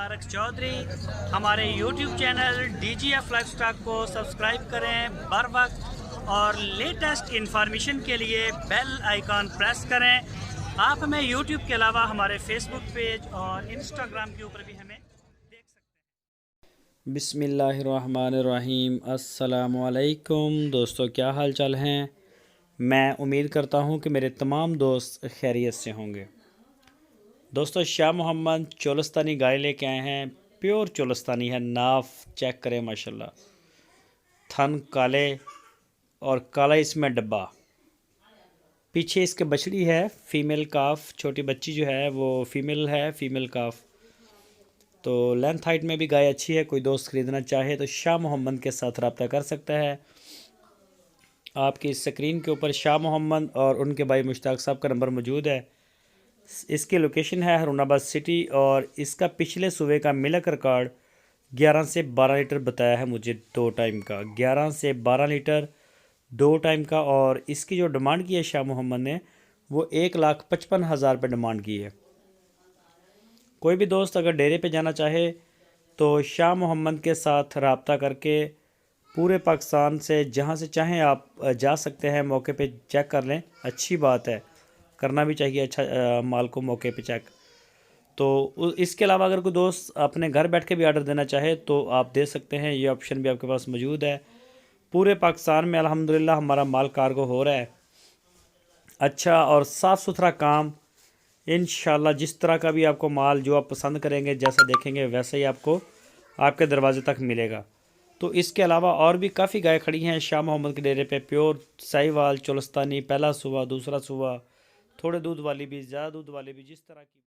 मुबारक चौधरी। हमारे YouTube channel DGF life stock को subscribe करें बर वक्त और लेटेस्ट इंफॉर्मेशन के लिए बेल आइकॉन प्रेस करें। आप हमें YouTube के अलावा हमारे Facebook पेज और Instagram के ऊपर भी हमें देख सकते हैं। बिस्मिल्लाहिर्रहमानिर्रहीम। अस्सलामुअलैकुम दोस्तों, क्या हाल चाल हैं। मैं उम्मीद करता हूं कि मेरे तमाम दोस्त खैरियत से होंगे। दोस्तों, शाह मोहम्मद चोलस्तानी गाय लेके आए हैं। प्योर चोलस्तानी है। नाफ चेक करें माशाल्लाह, थन काले और काला इसमें डब्बा। पीछे इसके बछड़ी है, फीमेल काफ। छोटी बच्ची जो है वो फीमेल है, फीमेल काफ। तो लेंथ हाइट में भी गाय अच्छी है। कोई दोस्त ख़रीदना चाहे तो शाह मोहम्मद के साथ रब्ता कर सकता है। आपकी स्क्रीन के ऊपर शाह मोहम्मद और उनके भाई मुश्ताक साहब का नंबर मौजूद है। इसकी लोकेशन है हरुणाबाद सिटी और इसका पिछले सूबे का मिल्क रिकॉर्ड 11 से 12 लीटर बताया है मुझे, 2 टाइम का। 11 से 12 लीटर 2 टाइम का। और इसकी जो डिमांड की है शाह मोहम्मद ने, वो 1,55,000 रुपये डिमांड की है। कोई भी दोस्त अगर डेरे पे जाना चाहे तो शाह मोहम्मद के साथ रब्ता करके पूरे पाकिस्तान से जहाँ से चाहें आप जा सकते हैं। मौके पे चेक कर लें, अच्छी बात है, करना भी चाहिए अच्छा माल को मौके पे चेक। तो इसके अलावा अगर कोई दोस्त अपने घर बैठ के भी आर्डर देना चाहे तो आप दे सकते हैं। ये ऑप्शन भी आपके पास मौजूद है। पूरे पाकिस्तान में अल्हम्दुलिल्लाह हमारा माल कार्गो हो रहा है। अच्छा और साफ़ सुथरा काम। इंशाल्लाह जिस तरह का भी आपको माल जो आप पसंद करेंगे, जैसा देखेंगे वैसे ही आपको आपके दरवाजे तक मिलेगा। तो इसके अलावा और भी काफ़ी गाय खड़ी हैं शाह मोहम्मद के डेरे पे। प्योर साहिवाल चोलस्तानी, पहला सूबा, दूसरा सूबा, थोड़े दूध वाली भी, ज़्यादा दूध वाली भी, जिस तरह की